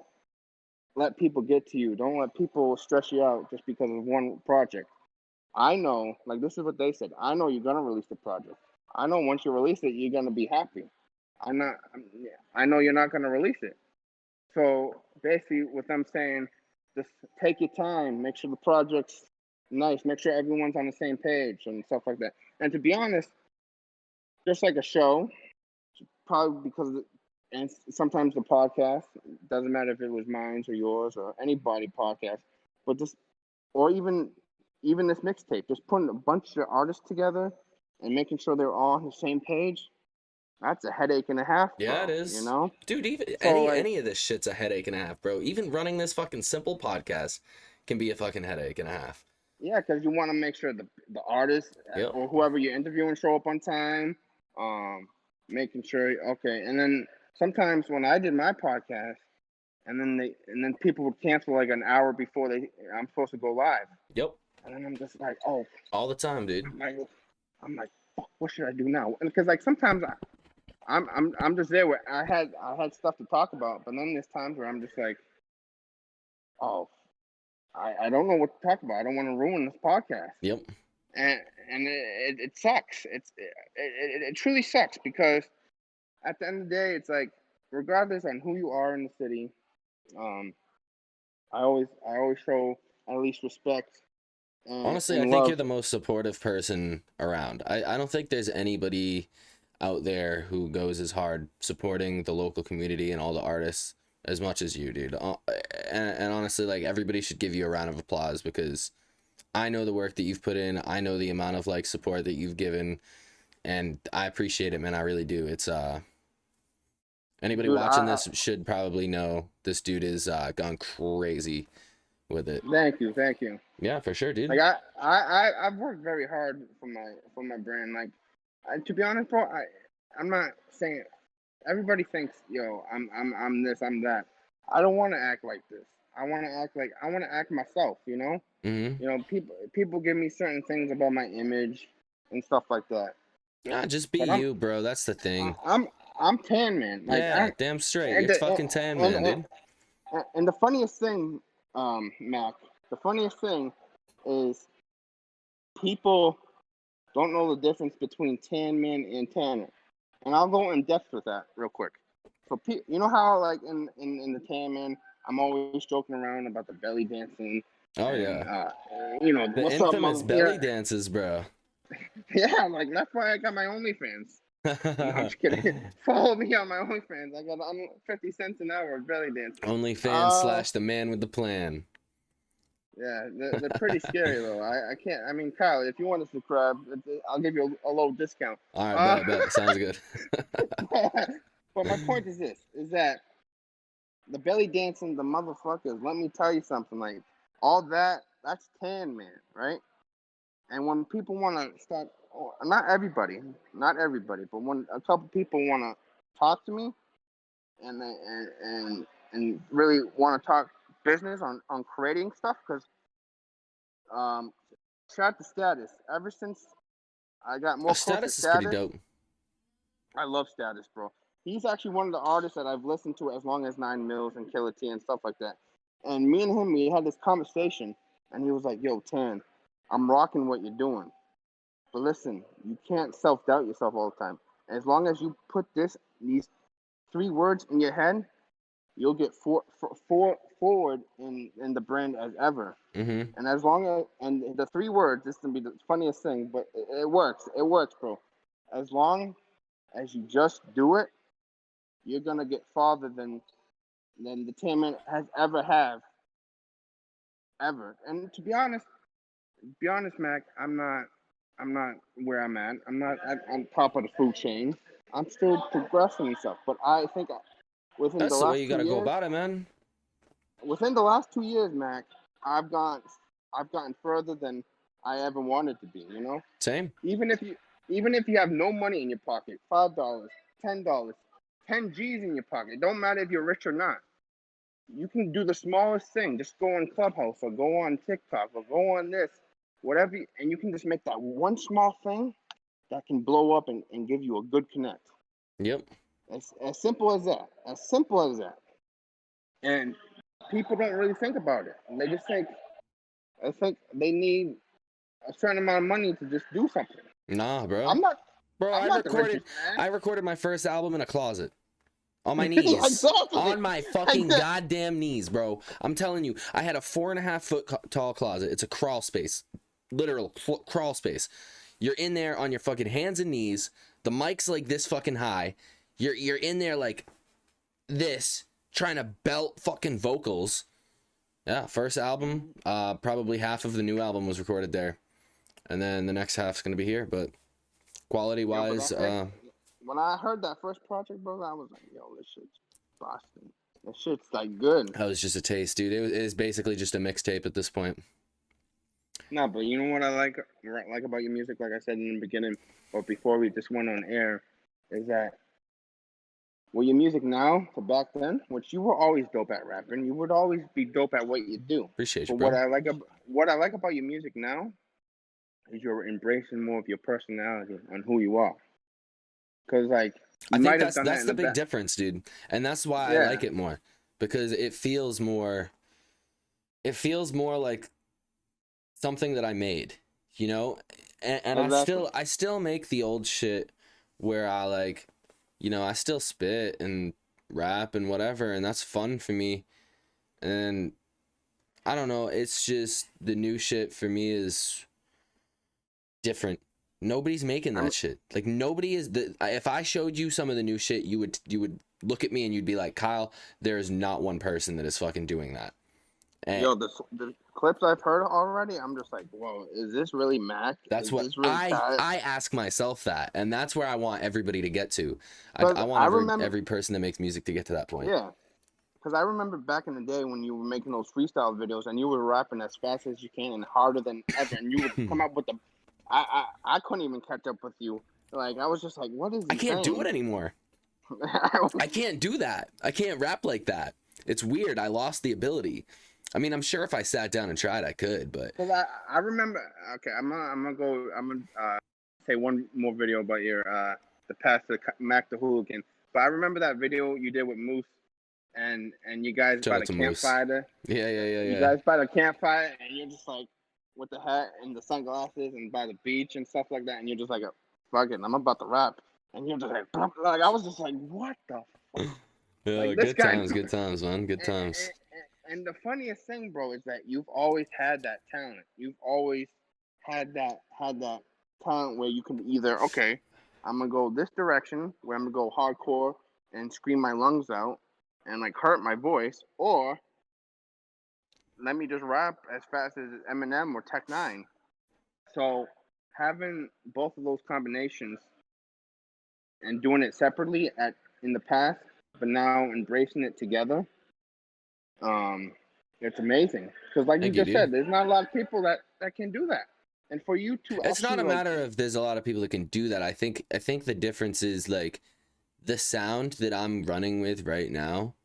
let people get to you. Don't let people stress you out just because of one project. I know, like this is what they said. I know you're gonna release the project. I know once you release it, you're gonna be happy. I'm not. I know you're not gonna release it. So basically, with them saying, just take your time, make sure the project's nice, make sure everyone's on the same page and stuff like that. And to be honest, just like a show, probably because and sometimes the podcast doesn't matter if it was mine or yours or anybody podcast, but just or even this mixtape, just putting a bunch of artists together and making sure they're all on the same page. That's a headache and a half, Yeah, it bro. You is. know. Dude, even So like, any of this shit's a headache and a half, bro. Even running this fucking simple podcast can be a fucking headache and a half. yeah, because you want to make sure the artist Yep. or whoever you're interviewing show up on time. Making sure okay, and then sometimes when I did my podcast, and then people would cancel like an hour before I'm supposed to go live, Yep. and then I'm just like, oh, All the time, dude. I'm like, I'm like, fuck, what should I do now? Because like sometimes I'm just there where I had stuff to talk about, but then there's times where I'm just like, oh, I don't know what to talk about. I don't want to ruin this podcast. Yep. and it sucks. It truly sucks because at the end of the day, it's like regardless on who you are in the city, um, I always show at least respect Honestly, I and think you're love. the most supportive person around. I don't think there's anybody out there who goes as hard supporting the local community and all the artists as much as you, dude. And honestly, like everybody should give you a round of applause because I know the work that you've put in. I know the amount of like support that you've given, and I appreciate it, man. I really do. It's anybody Dude, watching this should probably know this dude is gone crazy with it. thank you. Yeah, for sure, dude. Like I've worked very hard for my brand. Like to be honest, bro, I'm not saying everybody thinks, yo, I'm this, I'm that. I don't want to act like this. I want to act myself. Mm-hmm. People give me certain things about my image and stuff like that. Yeah, just be But you, bro. That's the I, thing. I'm I'm TanMan. Like Yeah, damn straight. and It's the fucking Tan and, Man, and, dude. and the funniest thing, Mac, the funniest thing is people don't know the difference between TanMan and Tanner, and I'll go in depth with that real quick. So you know how like in the TanMan, I'm always joking around about the belly dancing Oh and yeah. The what's up, infamous mother? belly dances, bro. Yeah, like that's why I got my OnlyFans. No, I'm just kidding. Follow me on my OnlyFans. I got 50 cents an hour of belly dancing. OnlyFans slash the man with the plan. Yeah, they're pretty scary though. I can't. I mean, Kyle, if you want to subscribe, I'll give you a low discount. All right, Uh, bet. Sounds good. but my point is this: is that the belly dancing, the motherfuckers. Let me tell you something. Like all that's TanMan, right? And when people want to start, not everybody, but when a couple people want to talk to me and and really want to talk business on creating stuff, because um, shout out to Status. Ever since I got Oh, more close to Status is pretty Status, dope. I love Status, bro. He's actually one of the artists that I've listened to as long as Nine Mills and Killer T and stuff like that. And me and him, we had this conversation, and he was like, "Yo, Tan, I'm rocking what you're doing. But listen, you can't self-doubt yourself all the time. As long as you put these 3 words in your head, you'll get forward in the brand as ever. Mm-hmm. And as long as and the 3 words, this is gonna be the funniest thing, but it works. It works, bro. As long as you just do it, you're gonna get farther than the TanMan has ever have ever. And to be honest, Mac, I'm not where I'm at. I'm not on top of the food chain. I'm still progressing and stuff. But I think within the That's the way last you two gotta go years, about it, man. Mac, I've gone I've gotten further than I ever wanted to be. Same. Even if you have no money in your pocket, $5, $10, 10 G's in your pocket. It don't matter if you're rich or not. You can do the smallest thing. Just go on Clubhouse or go on TikTok or go on this, whatever, and you can just make that one small thing that can blow up and give you a good connect. Yep. As simple as that. As simple as that. And people don't really think about it. They just I think they need a certain amount of money to just do something. Nah, bro. I'm not Bro, I'm not the richest I man. recorded my first album in a closet. On my Yeah, knees. exactly. On my fucking goddamn knees, bro. I'm telling you, I had a 4.5 foot tall closet. It's a crawl space. Literal crawl space. You're in there on your fucking hands and knees. The mic's like this fucking high. You're in there like this, trying to belt fucking vocals. Yeah, first album. Probably half of the new album was recorded there. And then the next half's gonna be here, but quality Yo, but wise, when I heard that first project, bro, I was like, yo, this shit's Boston. This shit's like good. that was just a taste, dude. It is basically just a mixtape at this point. No, but you know what I like about your music, like I said in the beginning, or before we just went on air, is that with your music now to back then, which you were always dope at rapping, you would always be dope at what you do. Appreciate you, But bro. what I like about your music now is you're embracing more of your personality and who you are. Cause like I you think might have done that that's in the the big back. difference, dude. And that's why I Yeah, like it more. Because it feels more like something that I made, you know? And exactly. I still make the old shit where I like, I still spit and rap and whatever, and that's fun for me. And I don't know, it's just the new shit for me is different. Nobody's making I'm that shit. Like nobody is if I showed you some of the new shit, you would look at me and you'd be like, "Kyle, there is not one person that is fucking doing that." And Yo, the clips I've heard already, I'm just like, whoa, is this really Mac? that's Is what this really Cat? I ask myself that, and that's where I want everybody to get to. Because I want I remember, every person that makes music to get to that point. yeah, because I remember back in the day when you were making those freestyle videos and you were rapping as fast as you can and harder than ever, and you would come up with I couldn't even catch up with you. Like I was just like, what is I he can't do it saying? anymore. I can't do that. I can't rap like that. It's weird. I lost the ability. I mean, I'm sure if I sat down and tried, I could, but Because I remember. Okay, I'm gonna say one more video about your the path to Mac the Hooligan. But I remember that video you did with Moose and you guys shout by out the to Moose. campfire. You Yeah. guys by the campfire and you're just like with the hat and the sunglasses and by the beach and stuff like that and you're just like, fuck it, I'm about to rap. And you're just like I was just like, what the fuck? Yeah, Like this guy. good times, man, good And, times. and the funniest thing, bro, is that you've always had that talent. You've always had that talent where you can either I'm gonna go this direction where I'm gonna go hardcore and scream my lungs out and like hurt my voice, or let me just rap as fast as Eminem or Tech Nine. So having both of those combinations and doing it separately in the past, but now embracing it together, um, it's amazing because, like you Thank you, just dude. said, there's not a lot of people that can do that. And for you to It's not actually a like, matter of there's a lot of people that can do that. I think the difference is like the sound that I'm running with right now.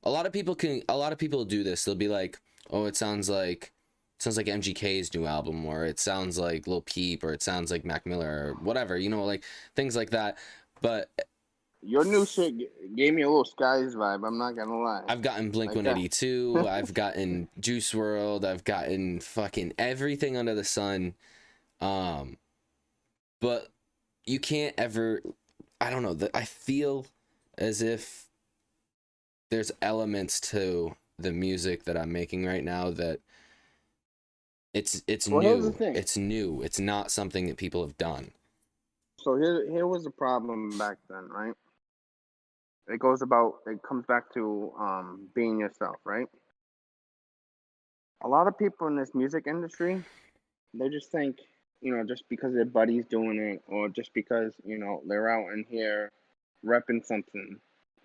A lot of people do this. They'll be like, "Oh, it sounds like MGK's new album, or it sounds like Lil Peep, or it sounds like Mac Miller, or whatever, like things like that." But your new shit gave me a little Skies vibe. I'm not gonna lie. I've gotten Blink Like that. 182, I've gotten Juice World, I've gotten fucking everything under the sun. but you can't ever. I don't know. I feel as if there's elements to the music that I'm making right now that it's Well, here's the new. thing. It's new. It's not something that people have done. So here was the problem back then, right? It comes back to being yourself, right? A lot of people in this music industry, they just think, just because their buddy's doing it, or just because, they're out in here repping something,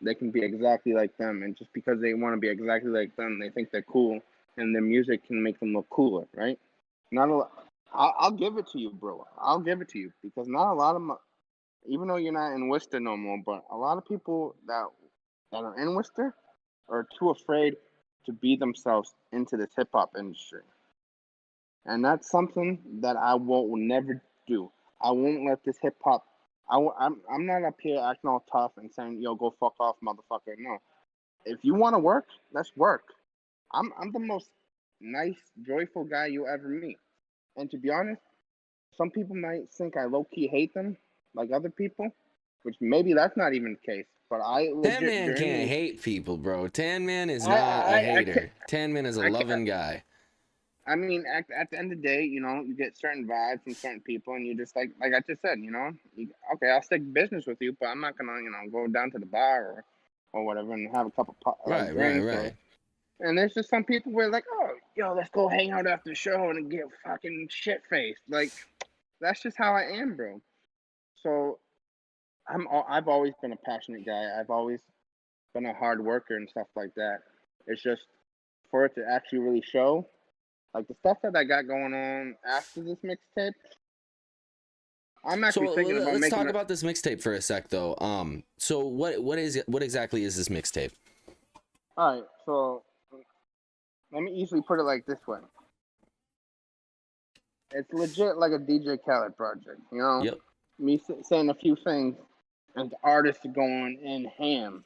they can be exactly like them. And just because they want to be exactly like them, they think they're cool, and their music can make them look cooler, right? Not a lot. I'll give it to you, bro. I'll give it to you because not a lot of even though you're not in Worcester no more, but a lot of people that are in Worcester are too afraid to be themselves into this hip hop industry. And that's something that I will never do. I won't let this hip hop. I'm not up here acting all tough and saying, "Yo, go fuck off, motherfucker." No, if you want to work, let's work. I'm the most nice, joyful guy you ever meet. And to be honest, some people might think I low key hate them, like other people, which maybe that's not even the case. But I legit TanMan can't genuinely, hate people, bro. TanMan is I not a I I can't hater. TanMan is a I can't. loving guy. I mean, at the end of the day, you get certain vibes from certain people, and you just like I just said, okay, I'll stick business with you, but I'm not gonna, go down to the bar or whatever and have a couple like Right, right, drinks or. right. And there's just some people where like, oh, yo, let's go hang out after the show and get fucking shit faced. Like that's just how I am, bro. So I've always been a passionate guy. I've always been a hard worker and stuff like that. It's just for it to actually really show. Like the stuff that I got going on after this mixtape, I'm So actually thinking about let's making talk a. about this mixtape for a sec, though. So what exactly is this mixtape? All right, so let me easily put it like this way: it's legit like a DJ Khaled project. Yep. Me saying a few things, and the artist going in ham,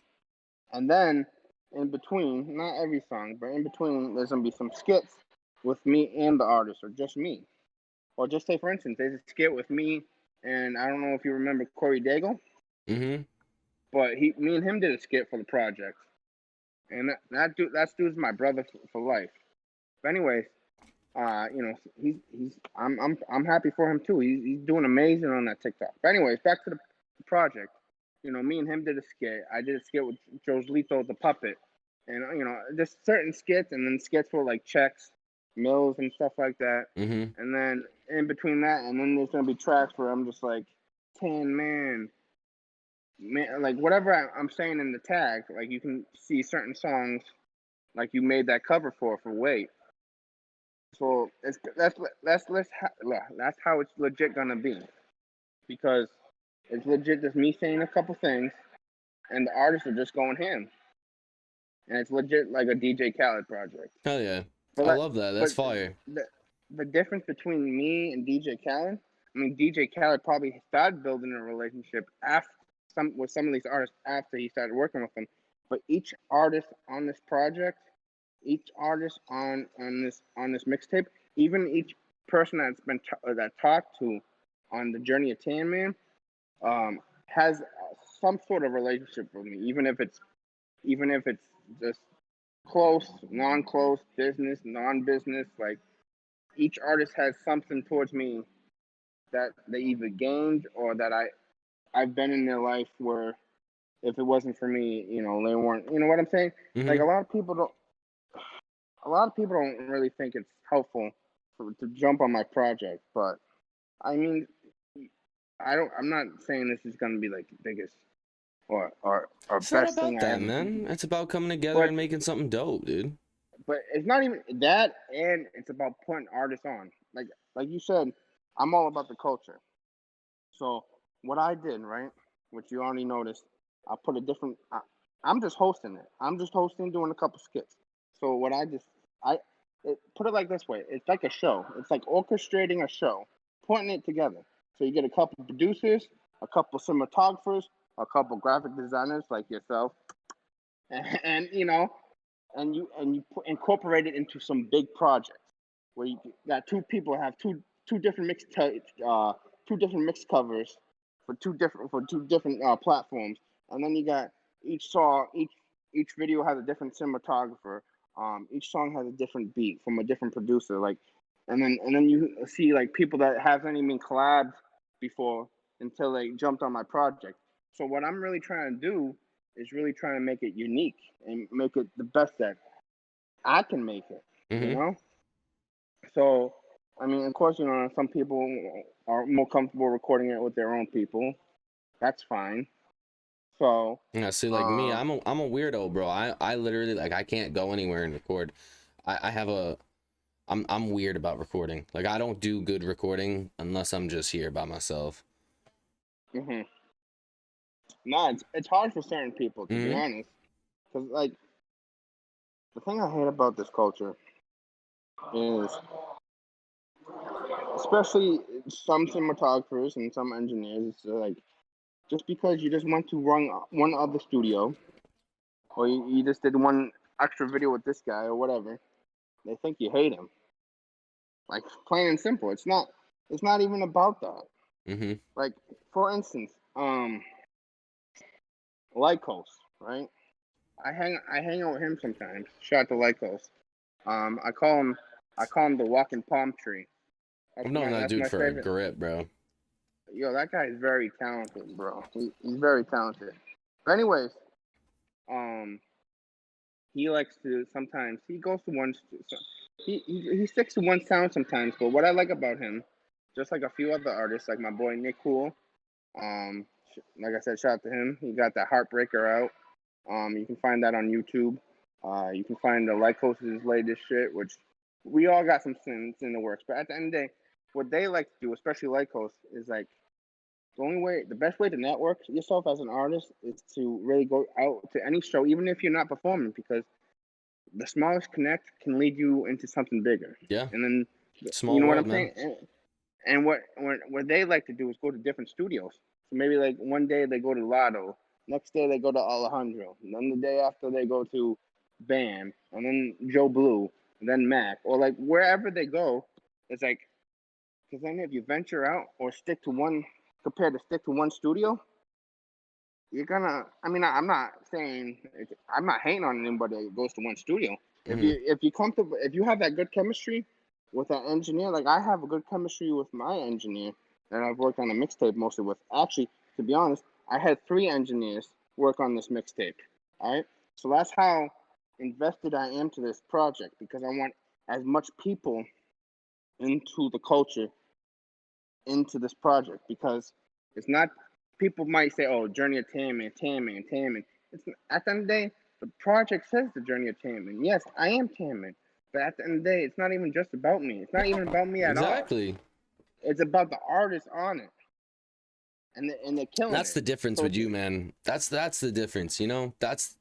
and then in between, not every song, but in between, there's gonna be some skits with me and the artist, or just me, or just say for instance, there's a skit with me, and I don't know if you remember Corey Daigle. Mm-hmm. But me and him did a skit for the project, and that dude's my brother for life. But anyways, I'm happy for him too. He's doing amazing on that TikTok. But anyways, back to the project. Me and him did a skit. I did a skit with Joe's Lito, the puppet, and just certain skits, and then skits for like checks, mills, and stuff like that. Mm-hmm. And then in between that, and then there's gonna be tracks where I'm just like, TanMan, man, like whatever I'm saying in the tag, like you can see certain songs like you made that cover for Wait. So that's how it's legit gonna be because it's legit just me saying a couple things and the artists are just going ham and it's legit like a DJ Khaled project. Hell yeah. But I love that. but That's fire. the the difference between me and DJ Khaled, I mean DJ Khaled probably started building a relationship after with some of these artists after he started working with them. But each artist on this project, each artist on this mixtape, even each person that's been that talked to on the journey of TanMan, has some sort of relationship with me, even if it's just close, non-close, business, non-business. Like each artist has something towards me that they either gained or that I've been in their life where if it wasn't for me, they weren't. You know what I'm saying? Like Mm-hmm. a lot of people don't really think it's helpful to jump on my project, but I mean, I'm not saying this is gonna be like the biggest or It's not best thing about I that, ever do, man. It's about coming together but and making something dope, dude. it's not even that, and it's about putting artists on. Like you said, I'm all about the culture. So what I did, right, which you already noticed, I put a different. I'm just hosting it. I'm just hosting, doing a couple skits. So what put it like this way. It's like a show. It's like orchestrating a show, putting it together. So you get a couple producers, a couple cinematographers, a couple graphic designers like yourself, and you incorporate it into some big projects where you got two people have two different two different mix covers for two different platforms, and then you got each video has a different cinematographer. Each song has a different beat from a different producer. Like, and then you see like people that haven't even collabed before until they jumped on my project. So what I'm really trying to do is really trying to make it unique and make it the best that I can make it. You Mm-hmm. know. So I mean, of course, some people are more comfortable recording it with their own people. That's fine. So, Yeah, see, like me, um, I'm a weirdo, bro. I literally like I can't go anywhere and record. I have a I'm weird about recording. Like I don't do good recording unless I'm just here by myself. mhm. No, it's hard for certain people to be Mm-hmm. honest, because like the thing I hate about this culture is, especially some cinematographers and some engineers, it's like just because you just went to run one other studio or you just did one extra video with this guy or whatever, they think you hate him. Like plain and simple. It's not even about that. Mm-hmm. Like for instance, Lycos, right? I hang out with him sometimes. Shout out to Lycos. I call him the walking palm tree. I've known that That's dude my for a favorite. grip, bro. Yo, that guy is very talented, bro. He's very talented. But anyways, um, he likes to sometimes he goes to one. He sticks to one sound sometimes. But what I like about him, just like a few other artists, like my boy Nick Cool, like I said, shout out to him. He got that Heartbreaker out. You can find that on YouTube. You can find the Lycos' latest shit, which we all got some things in the works. But at the end of the day, what they like to do, especially Lycos, is like the best way to network yourself as an artist is to really go out to any show, even if you're not performing, because the smallest connect can lead you into something bigger. Yeah, And then, you small know what world, I'm man. saying? And what they like to do is go to different studios. So maybe like one day they go to Lotto, next day they go to Alejandro, and then the day after they go to Bam, and then Joe Blue, and then Mac, or like wherever they go, it's like because then if you venture out or stick to one compared to stick to one studio, you're gonna. I mean, I'm not saying I'm not hating on anybody that goes to one studio. Mm-hmm. If you comfortable, if you have that good chemistry with that engineer, like I have a good chemistry with my engineer that I've worked on a mixtape mostly with. Actually, to be honest, I had three engineers work on this mixtape. All right, so that's how invested I am to this project because I want as much people into the culture into this project because it's not. People might say, "Oh, Journey of TanMan, TanMan, TanMan." It's at the end of the day, the project says the Journey of TanMan. Yes, I am TanMan, but at the end of the day, it's not even just about me. It's not even about me at all. Exactly. It's about the artists on it, and they're killing That's it. the difference So with you, man. That's the difference. You know, that's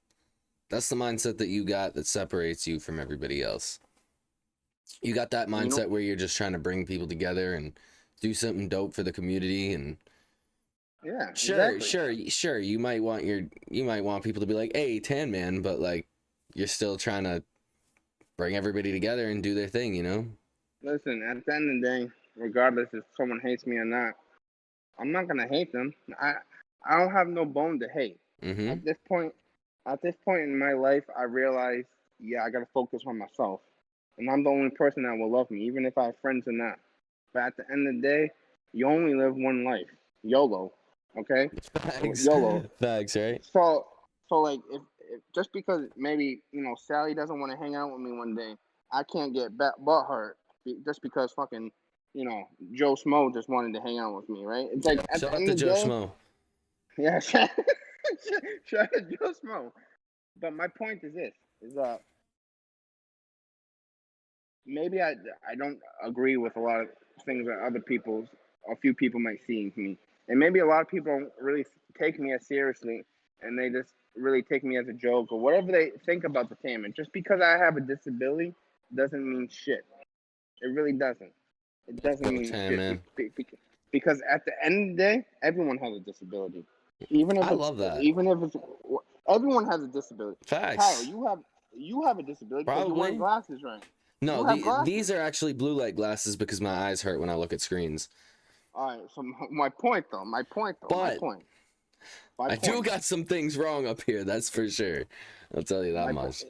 the mindset that you got that separates you from everybody else. You got that you know, mindset where you're just trying to bring people together and do something dope for the community. And yeah, sure, exactly. sure, sure, you might want people to be like, hey, Tan Man, but like you're still trying to bring everybody together and do their thing, you know? Listen, at the end of the day, regardless if someone hates me or not, I'm not gonna hate them. I don't have no bone to hate. Mm-hmm. At this point, at this point in my life, I realize, yeah, I gotta focus on myself, and I'm the only person that will love me, even if I have friends or not. But at the end of the day, you only live one life. YOLO. Okay, Facts. YOLO. Facts, right? So, like, if just because maybe Sally doesn't want to hang out with me one day, I can't get butt hurt just because fucking Joe Smo just wanted to hang out with me, right? It's like Yep. at Shout the out end to of the Joe day, Schmo. yeah, shout out Joe Smo. But my point is this: is maybe I don't agree with a lot of things that a few people might see in me, and maybe a lot of people don't really take me as seriously, and they just really take me as a joke or whatever they think about the team. And just because I have a disability doesn't mean shit. It really doesn't. It Let's doesn't go, mean Tan shit Man. because at the end of the day, everyone has a disability, even if I it's love that. even if it's everyone has a disability. Kyle, Facts. you have a disability because you're wearing Probably. glasses, right? No, You have these glasses. are actually blue light glasses because my eyes hurt when I look at screens. All right. So my point though. But I do got some things wrong up here. That's for sure. I'll tell you that much.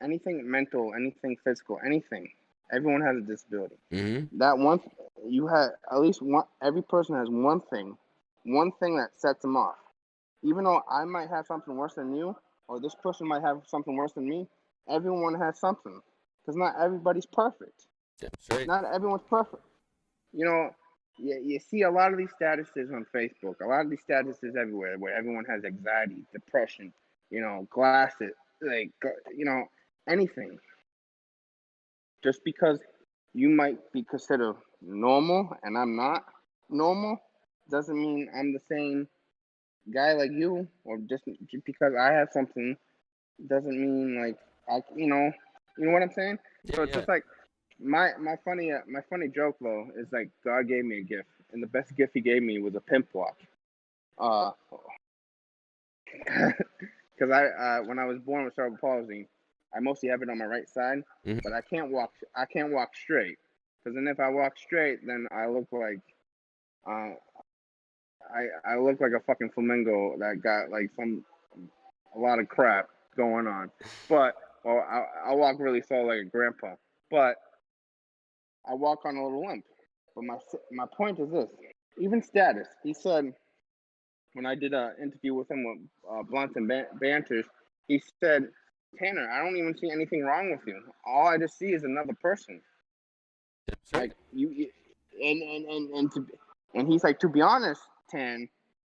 Anything mental, anything physical, anything. Everyone has a disability. Mm-hmm. That one, you have at least one. Every person has one thing that sets them off. Even though I might have something worse than you, or this person might have something worse than me, everyone has something. Because not everybody's perfect. That's right. Not everyone's perfect. You know, you see a lot of these statuses on Facebook, a lot of these statuses everywhere where everyone has anxiety, depression, glasses, like, anything. Just because you might be considered normal and I'm not normal doesn't mean I'm the same guy like you, or just because I have something doesn't mean like you know what I'm saying. So it's just like my funny joke though is like God gave me a gift, and the best gift He gave me was a pimp watch. Because I when I was born with cerebral palsy, I mostly have it on my right side, Mm-hmm. but I can't walk straight. Because then if I walk straight, then I look like I look like a fucking flamingo that got like a lot of crap going on. But I walk really slow like a grandpa. But I walk on a little limp. But my point is this: even status. He said when I did an interview with him with Blunts and Banters, he said, "Tanner, I don't even see anything wrong with you. All I just see is another person. That's right. Like you and he's like, to be honest, Tan,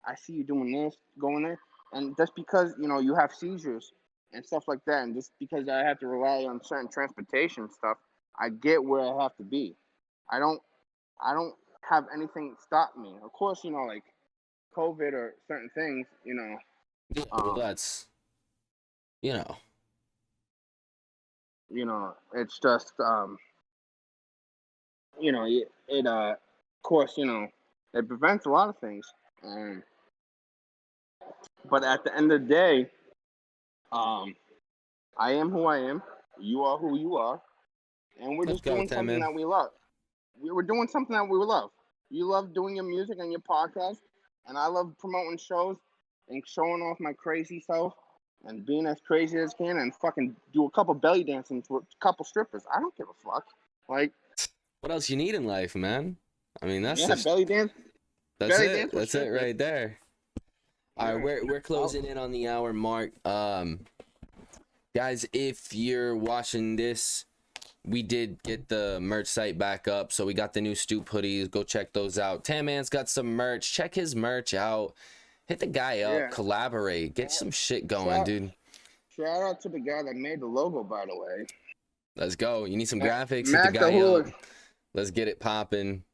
I see you doing this, going there, and just because you have seizures and stuff like that, and just because I have to rely on certain transportation stuff, I get where I have to be. I don't have anything stop me. Of course, like COVID or certain things, Yeah, well, that's you know. it's just of course, it prevents a lot of things. But at the end of the day, I am who I am. You are who you are, and we're Let's just go, doing something TanMan. that we love. We're doing something that we love. You love doing your music and your podcast, and I love promoting shows and showing off my crazy self and being as crazy as I can and fucking do a couple belly dancing to a couple strippers. I don't give a fuck. Like, What else you need in life, man? I mean, that's yeah, belly dance. that's Belly it. dance with That's it strippers. right there. All right, we're closing in on the hour mark. Guys, if you're watching this, we did get the merch site back up, so we got the new Stoop hoodies. Go check those out. TanMan's got some merch. Check his merch out. Hit the guy up. Yeah. Collaborate. Get some shit going, dude. Shout out to the guy that made the logo, by the way. Let's go. You need some graphics? Hit the Matt guy the up. Let's get it popping.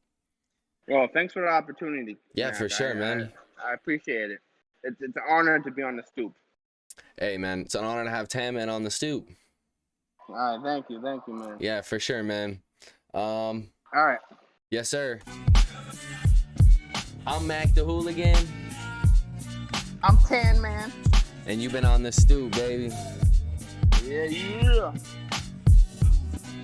Well, thanks for the opportunity. Yeah, Mac. for sure, man. I appreciate it. It's an honor to be on the Stoop. Hey, man, it's an honor to have TanMan on the Stoop. All right, thank you, man. Yeah, for sure, man. All right. Yes, sir. I'm Mac the Hooligan. I'm TanMan. And you've been on the Stoop, baby. Yeah.